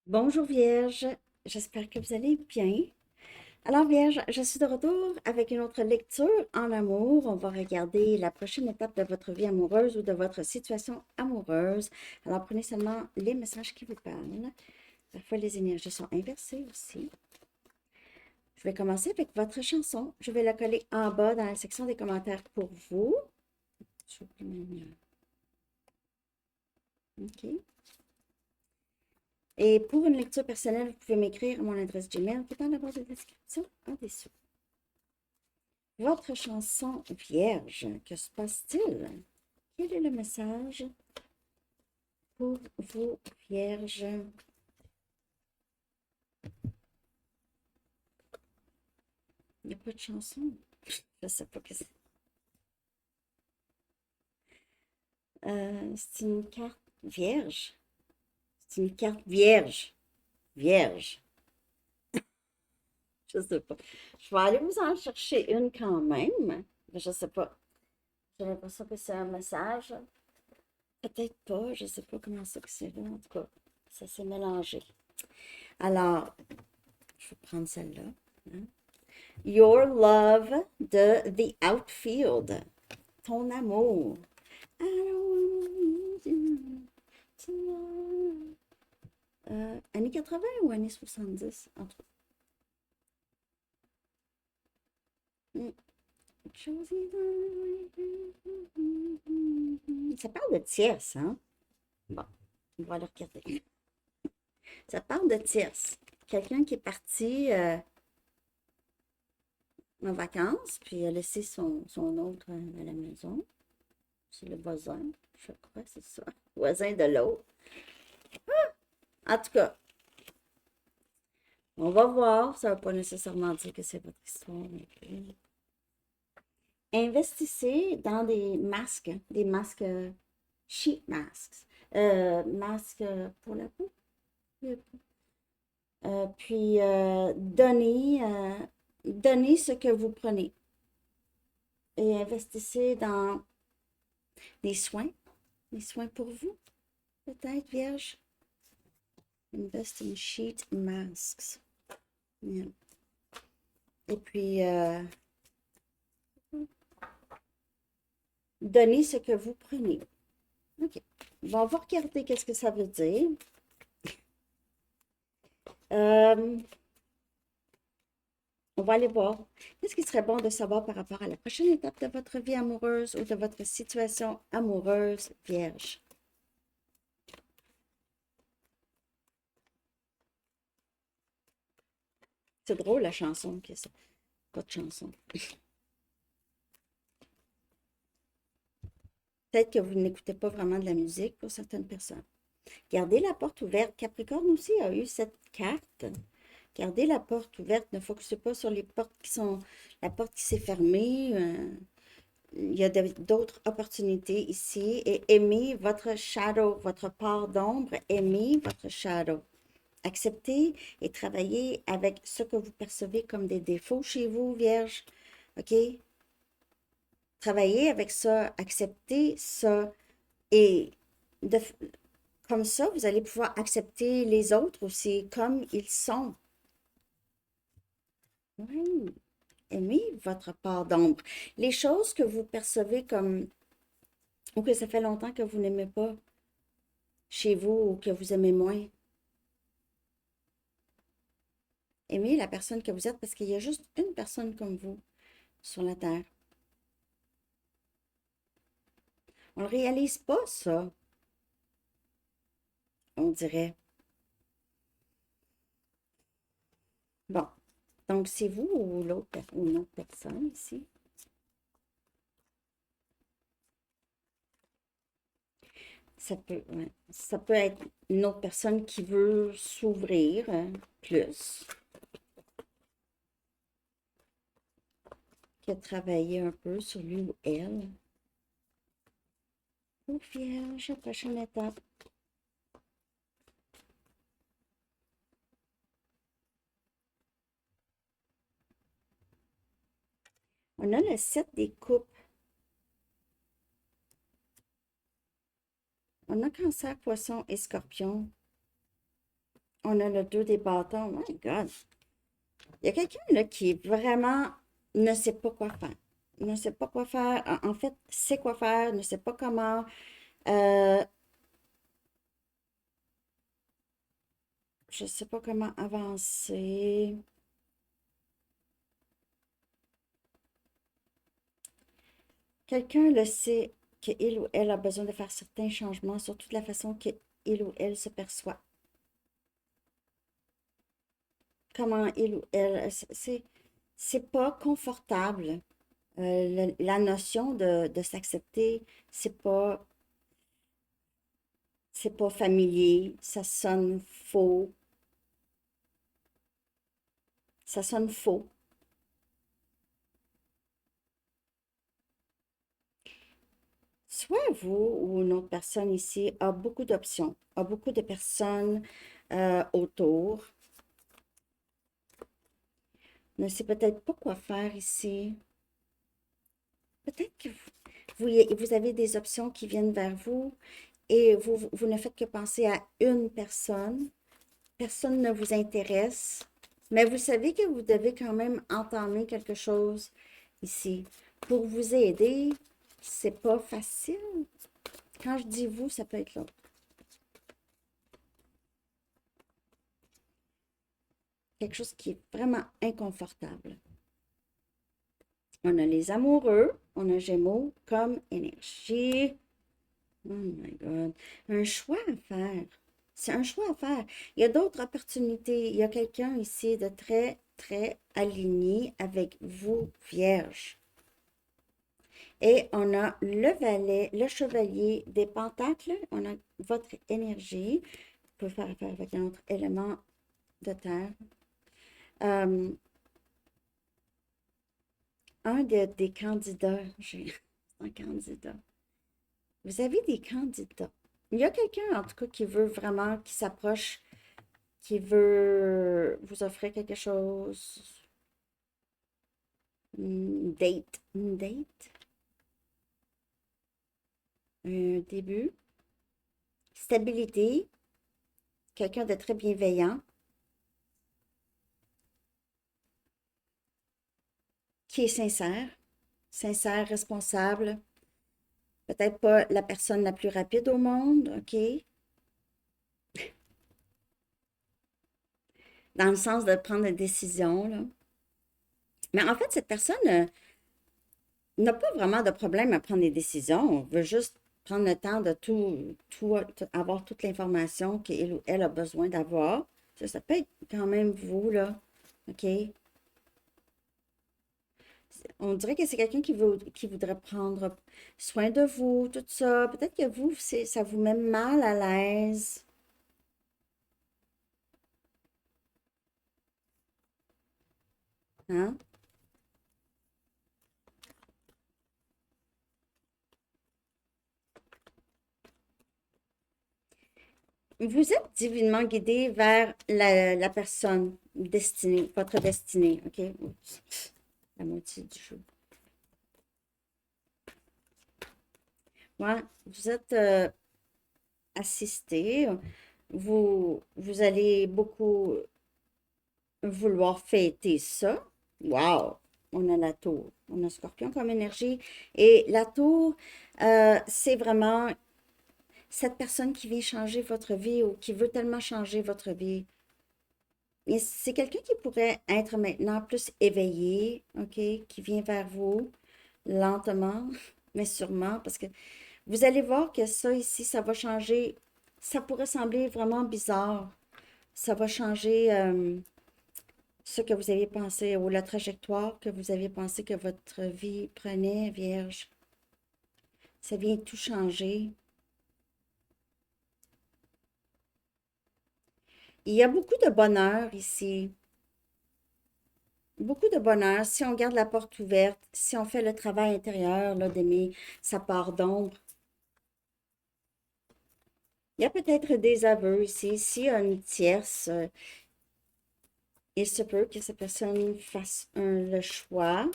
Bonjour Vierge, j'espère que vous allez bien. Alors Vierge, je suis de retour avec une autre lecture en amour. On va regarder la prochaine étape de votre vie amoureuse ou de votre situation amoureuse. Alors prenez seulement les messages qui vous parlent. Parfois les énergies sont inversées aussi. Je vais commencer avec votre chanson. Je vais la coller en bas dans la section des commentaires pour vous. OK. Et pour une lecture personnelle, vous pouvez m'écrire à mon adresse Gmail qui est dans la barre de description en dessous. Votre chanson vierge, que se passe-t-il? Quel est le message pour vous, vierges? Il n'y a pas de chanson. Je ne sais pas que c'est. C'est une carte vierge. C'est une carte vierge. Vierge. Je ne sais pas. Je vais aller vous en chercher une quand même. Mais je ne sais pas. J'ai l'impression que c'est un message. Peut-être pas. Je ne sais pas comment ça que c'est là. En tout cas, ça s'est mélangé. Alors, je vais prendre celle-là. Hein. Your Love de The Outfield. Ton amour. I don't want you tonight. Années 80 ou années 70? Entre... Hmm. Ça parle de tierce, hein? Bon, on va le regarder. Ça parle de tierce. Quelqu'un qui est parti en vacances, puis a laissé son autre à la maison. C'est le voisin, je crois, c'est ça. Voisin de l'autre. En tout cas, on va voir. Ça ne veut pas nécessairement dire que c'est votre histoire non plus. Investissez dans des masques sheet masks, masques pour la peau. Puis donnez ce que vous prenez et investissez dans des soins pour vous, peut-être, Vierge. Invest in sheet masks. Yeah. Et puis, donnez ce que vous prenez. OK. Bon, on va regarder qu'est-ce que ça veut dire. On va aller voir. Qu'est-ce qui serait bon de savoir par rapport à la prochaine étape de votre vie amoureuse ou de votre situation amoureuse, Vierge? C'est drôle la chanson, que c'est pas de chanson. Peut-être que vous n'écoutez pas vraiment de la musique pour certaines personnes. Gardez la porte ouverte. Capricorne aussi a eu cette carte. Gardez la porte ouverte. Ne focussez pas sur les portes qui sont... La porte qui s'est fermée. Il y a d'autres opportunités ici. Et aimez votre shadow, votre part d'ombre. Aimez votre shadow. Acceptez et travaillez avec ce que vous percevez comme des défauts chez vous, Vierge. OK? Travaillez avec ça, acceptez ça. Et de, comme ça, vous allez pouvoir accepter les autres aussi comme ils sont. Oui. Aimez votre part d'ombre. Les choses que vous percevez comme, ou que ça fait longtemps que vous n'aimez pas chez vous ou que vous aimez moins. Aimez la personne que vous êtes parce qu'il y a juste une personne comme vous sur la Terre. On ne le réalise pas, ça, on dirait. Bon, donc c'est vous ou l'autre ou une autre personne ici. Ouais, ça peut être une autre personne qui veut s'ouvrir plus, qui a travaillé un peu sur lui ou elle. Oh, Vierge, prochaine étape. On a le 7 des coupes. On a Cancer, Poisson et Scorpion. On a le 2 des bâtons. Oh my God. Il y a quelqu'un là qui vraiment ne sait pas quoi faire. Ne sait pas quoi faire. En fait, sait quoi faire, ne sait pas comment. Euh, je ne sais pas comment avancer. Quelqu'un le sait qu'il ou elle a besoin de faire certains changements sur toute la façon qu'il ou elle se perçoit. Comment il ou elle, c'est pas confortable. La notion de s'accepter, c'est pas familier, ça sonne faux. Soit vous ou une autre personne ici a beaucoup d'options, a beaucoup de personnes autour, ne sait peut-être pas quoi faire ici. Peut-être que vous avez des options qui viennent vers vous et vous ne faites que penser à une personne. Personne ne vous intéresse, mais vous savez que vous devez quand même entamer quelque chose ici. Pour vous aider, c'est pas facile. Quand je dis vous, ça peut être l'autre. Quelque chose qui est vraiment inconfortable. On a les amoureux, on a Gémeaux comme énergie. Oh my God. Un choix à faire. C'est un choix à faire. Il y a d'autres opportunités. Il y a quelqu'un ici de très, très aligné avec vous, Vierge. Et on a le valet, le chevalier des pentacles. On a votre énergie. Vous pouvez faire affaire avec un autre élément de terre. Euh, des candidats, j'ai un candidat. Vous avez des candidats. Il y a quelqu'un, en tout cas, qui veut vraiment, qui s'approche, qui veut vous offrir quelque chose. Une date, un début, stabilité, quelqu'un de très bienveillant, qui est sincère, responsable, peut-être pas la personne la plus rapide au monde, OK? Dans le sens de prendre des décisions, là. Mais en fait, cette personne n'a pas vraiment de problème à prendre des décisions. On veut juste prendre le temps de avoir toute l'information qu'elle ou elle a besoin d'avoir. Ça peut être quand même vous, là. OK? On dirait que c'est quelqu'un qui voudrait prendre soin de vous, tout ça. Peut-être que vous, ça vous met mal à l'aise. Hein? Vous êtes divinement guidé vers la personne destinée, votre destinée. OK? Oups. La moitié du jeu. Ouais, vous êtes assisté. Vous allez beaucoup vouloir fêter ça. Wow! On a la tour. On a Scorpion comme énergie. Et la tour, c'est vraiment cette personne qui vient changer votre vie ou qui veut tellement changer votre vie. Et c'est quelqu'un qui pourrait être maintenant plus éveillé, OK, qui vient vers vous lentement, mais sûrement, parce que vous allez voir que ça ici, ça va changer. Ça pourrait sembler vraiment bizarre. Ça va changer ce que vous aviez pensé ou la trajectoire que vous aviez pensé que votre vie prenait, Vierge. Ça vient tout changer. Il y a beaucoup de bonheur ici. Beaucoup de bonheur. Si on garde la porte ouverte, si on fait le travail intérieur, là, d'aimer sa part d'ombre. Il y a peut-être des aveux ici. S'il y a une tierce, il se peut que cette personne fasse le choix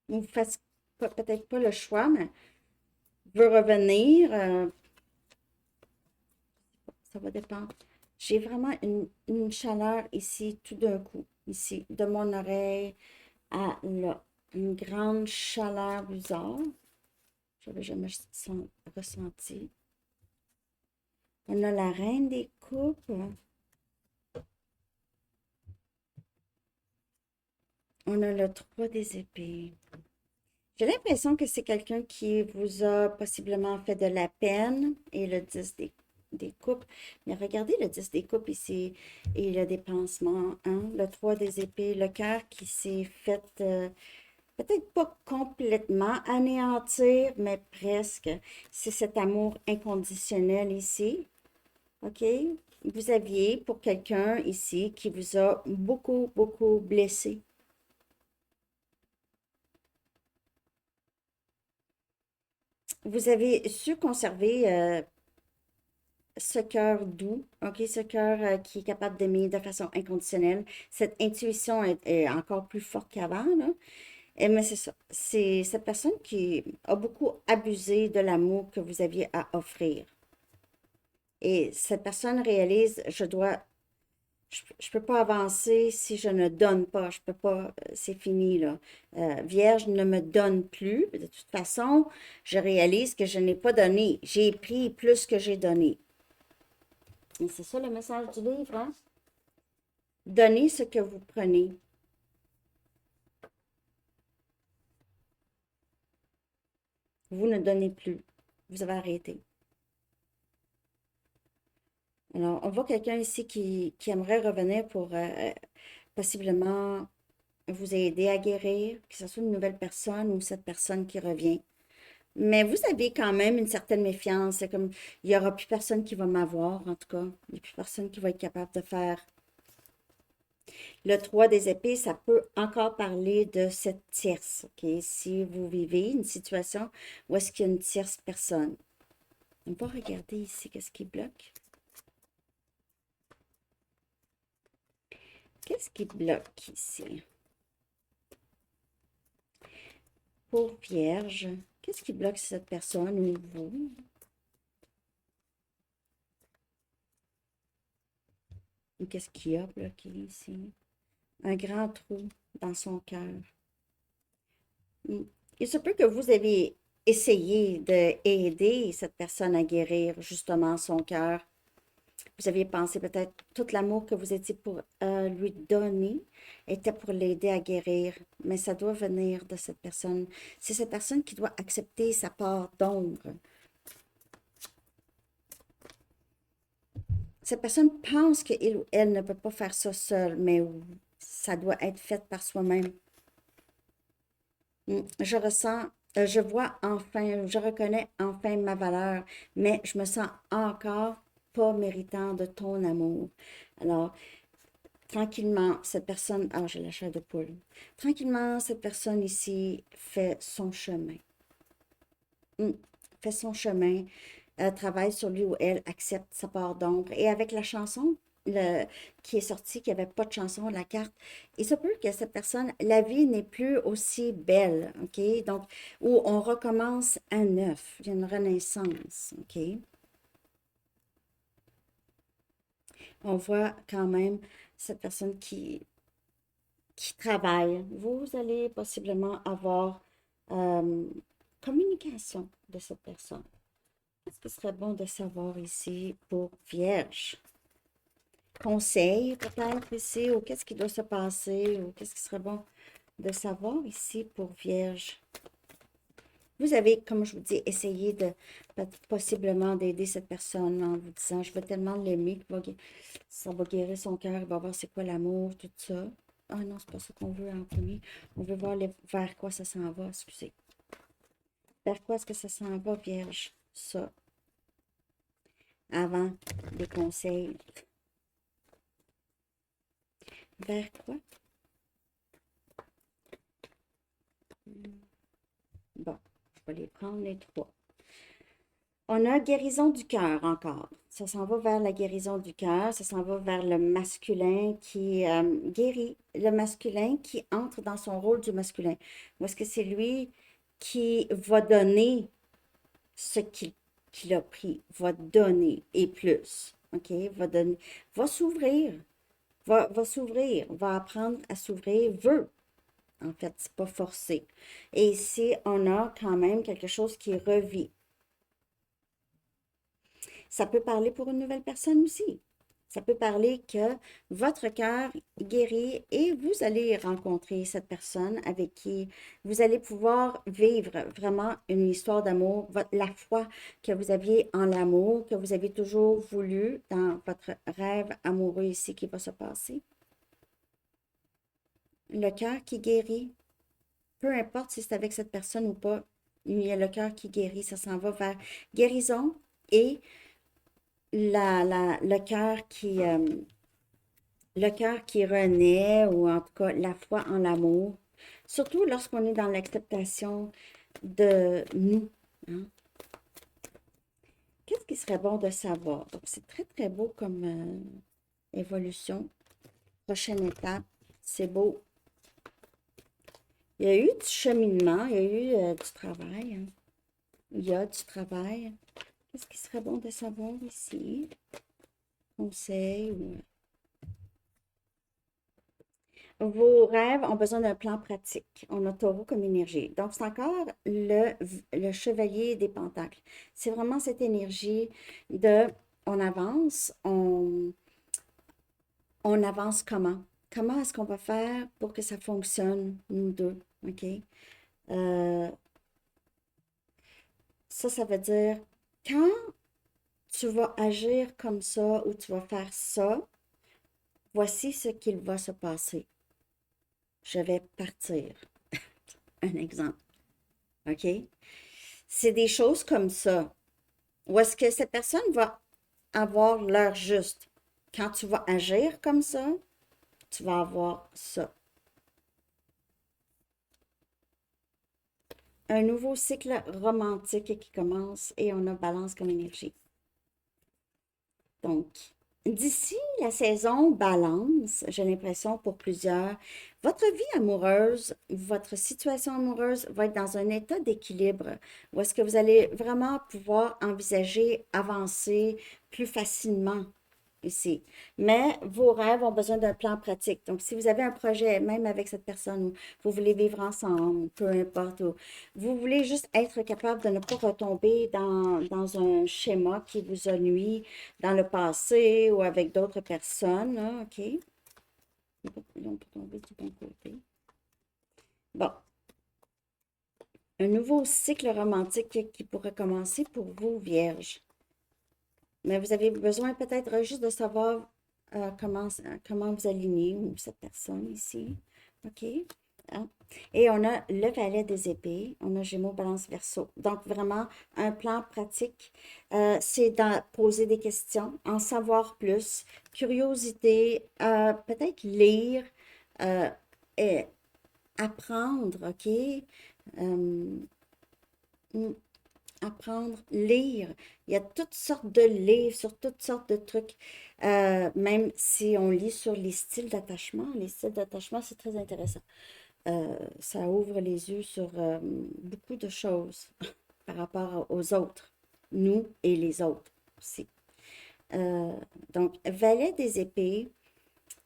ou fasse peut-être pas le choix, mais veut revenir. Ça va dépendre. J'ai vraiment une chaleur ici, tout d'un coup, ici, de mon oreille à là. Une grande chaleur bizarre. Je n'avais jamais ressenti. On a la reine des coupes. On a le 3 des épées. J'ai l'impression que c'est quelqu'un qui vous a possiblement fait de la peine et le 10 des coupes. Mais regardez le 10 des coupes ici et le dépensement, hein? Le 3 des épées, le cœur qui s'est fait peut-être pas complètement anéantir, mais presque. C'est cet amour inconditionnel ici. OK? Vous aviez pour quelqu'un ici qui vous a beaucoup, beaucoup blessé. Vous avez su conserver ce cœur doux, OK? Ce cœur qui est capable d'aimer de façon inconditionnelle. Cette intuition est encore plus forte qu'avant, là. Mais c'est ça. C'est cette personne qui a beaucoup abusé de l'amour que vous aviez à offrir. Et cette personne réalise, je peux pas avancer si je ne donne pas. Je peux pas, c'est fini, là. Vierge ne me donne plus. De toute façon, je réalise que je n'ai pas donné. J'ai pris plus que j'ai donné. Et c'est ça le message du livre, hein? Donnez ce que vous prenez. Vous ne donnez plus. Vous avez arrêté. Alors, on voit quelqu'un ici qui aimerait revenir pour possiblement vous aider à guérir, que ce soit une nouvelle personne ou cette personne qui revient. Mais vous avez quand même une certaine méfiance. C'est comme, il n'y aura plus personne qui va m'avoir, en tout cas. Il n'y a plus personne qui va être capable de faire. Le 3 des épées, ça peut encore parler de cette tierce, OK? Si vous vivez une situation où est-ce qu'il y a une tierce personne. On va regarder ici qu'est-ce qui bloque. Qu'est-ce qui bloque ici? Pour Vierge, qu'est-ce qui bloque cette personne ou vous? Ou qu'est-ce qui a bloqué ici? Un grand trou dans son cœur. Il se peut que vous avez essayé d'aider cette personne à guérir justement son cœur. Vous aviez pensé peut-être tout l'amour que vous étiez pour lui donner était pour l'aider à guérir, mais ça doit venir de cette personne. C'est cette personne qui doit accepter sa part d'ombre. Cette personne pense qu'il ou elle ne peut pas faire ça seule, mais ça doit être fait par soi-même. Je ressens, je vois enfin, je reconnais enfin ma valeur, mais je me sens encore pas méritant de ton amour. Alors, tranquillement, cette personne, ah, j'ai la chair de poule. Tranquillement, cette personne ici fait son chemin. Fait son chemin, travaille sur lui ou elle, accepte sa part d'ombre. Et avec la chanson qui est sortie, qui n'y avait pas de chanson, la carte, il se peut que cette personne, la vie n'est plus aussi belle, OK? Donc, où on recommence à neuf, il y a une renaissance, OK? On voit quand même cette personne qui travaille. Vous allez possiblement avoir communication de cette personne. Qu'est-ce qui serait bon de savoir ici pour Vierge? Conseil peut-être ici, ou qu'est-ce qui doit se passer, ou qu'est-ce qui serait bon de savoir ici pour Vierge? Vous avez, comme je vous dis, essayé de possiblement d'aider cette personne en vous disant, je veux tellement l'aimer, ça va guérir son cœur, il va voir c'est quoi l'amour, tout ça. Ah non, c'est pas ça qu'on veut en premier. On veut voir vers quoi ça s'en va, excusez. Vers quoi est-ce que ça s'en va, Vierge? Ça. Avant les conseils. Vers quoi? Bon, je vais les prendre les trois. On a guérison du cœur encore. Ça s'en va vers la guérison du cœur. Ça s'en va vers le masculin qui guérit. Le masculin qui entre dans son rôle du masculin. Ou est-ce que c'est lui qui va donner ce qu'il a pris, va donner et plus. OK? Va s'ouvrir, va s'ouvrir, va apprendre à s'ouvrir, veut. En fait, c'est pas forcé. Et ici, on a quand même quelque chose qui revit. Ça peut parler pour une nouvelle personne aussi. Ça peut parler que votre cœur guérit et vous allez rencontrer cette personne avec qui vous allez pouvoir vivre vraiment une histoire d'amour, la foi que vous aviez en l'amour, que vous avez toujours voulu dans votre rêve amoureux ici qui va se passer. Le cœur qui guérit, peu importe si c'est avec cette personne ou pas, il y a le cœur qui guérit, ça s'en va vers guérison et le cœur qui renaît, ou en tout cas la foi en l'amour, surtout lorsqu'on est dans l'acceptation de nous, hein. Qu'est-ce qui serait bon de savoir? Donc, c'est très, très beau comme évolution. Prochaine étape, c'est beau. Il y a eu du cheminement, il y a eu du travail, hein. Il y a du travail. Qu'est-ce qui serait bon de savoir ici? Conseil ou... Vos rêves ont besoin d'un plan pratique. On a taureau comme énergie. Donc, c'est encore le chevalier des pentacles. C'est vraiment cette énergie de on avance, on avance comment? Comment est-ce qu'on va faire pour que ça fonctionne, nous deux? OK? Euh, ça veut dire quand tu vas agir comme ça ou tu vas faire ça, voici ce qu'il va se passer. Je vais partir. Un exemple. OK? C'est des choses comme ça. Ou est-ce que cette personne va avoir l'heure juste? Quand tu vas agir comme ça, tu vas avoir ça. Un nouveau cycle romantique qui commence et on a balance comme énergie. Donc, d'ici la saison balance, j'ai l'impression pour plusieurs, votre vie amoureuse, votre situation amoureuse va être dans un état d'équilibre où est-ce que vous allez vraiment pouvoir envisager, avancer plus facilement ici. Mais vos rêves ont besoin d'un plan pratique. Donc, si vous avez un projet, même avec cette personne, où vous voulez vivre ensemble, peu importe, ou vous voulez juste être capable de ne pas retomber dans un schéma qui vous a nui dans le passé ou avec d'autres personnes, là, OK? On peut tomber du bon côté. Bon, un nouveau cycle romantique qui pourrait commencer pour vous, Vierge. Mais vous avez besoin peut-être juste de savoir comment vous alignez cette personne ici. OK? Hein? Et on a le valet des épées, on a Gémeaux, Balance, Verseau. Donc, vraiment, un plan pratique, c'est de poser des questions, en savoir plus, curiosité, peut-être lire, euh, et apprendre, OK? Euh, apprendre, lire. Il y a toutes sortes de livres sur toutes sortes de trucs. Même si on lit sur les styles d'attachement, c'est très intéressant. Ça ouvre les yeux sur beaucoup de choses par rapport aux autres, nous et les autres aussi. Euh, donc, valet des épées,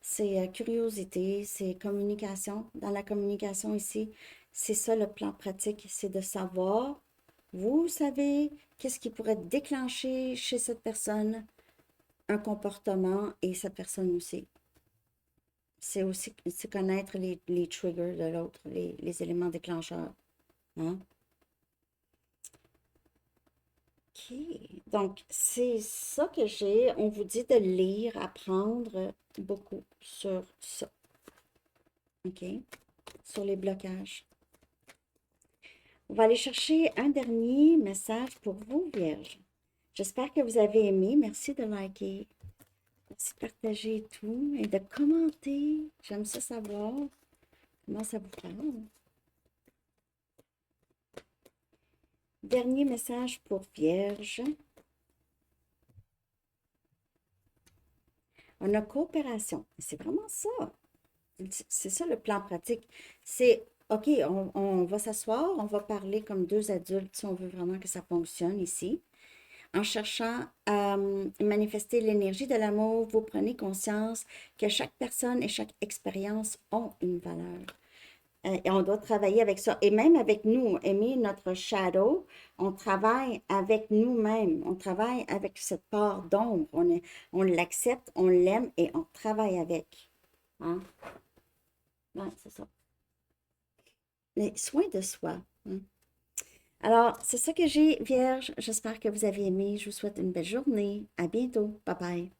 c'est curiosité, c'est communication. Dans la communication ici, c'est ça le plan pratique, c'est de savoir, vous savez, qu'est-ce qui pourrait déclencher chez cette personne un comportement et cette personne aussi. C'est aussi c'est connaître les triggers de l'autre, les éléments déclencheurs. Hein? OK. Donc, c'est ça que j'ai. On vous dit de lire, apprendre beaucoup sur ça. OK? Sur les blocages. On va aller chercher un dernier message pour vous, Vierge. J'espère que vous avez aimé. Merci de liker. Merci de partager tout et de commenter. J'aime ça savoir comment ça vous parle. Dernier message pour Vierge. On a coopération. C'est vraiment ça. C'est ça le plan pratique. C'est, OK, on va s'asseoir, on va parler comme deux adultes si on veut vraiment que ça fonctionne ici. en cherchant à manifester l'énergie de l'amour, vous prenez conscience que chaque personne et chaque expérience ont une valeur. Et on doit travailler avec ça. Et même avec nous, aimer notre shadow, on travaille avec nous-mêmes. On travaille avec cette part d'ombre. On l'accepte, on l'aime et on travaille avec. Hein? Ouais, c'est ça. Les soins de soi. Hein? Alors, c'est ça que j'ai, Vierge. J'espère que vous avez aimé. Je vous souhaite une belle journée. À bientôt. Bye bye.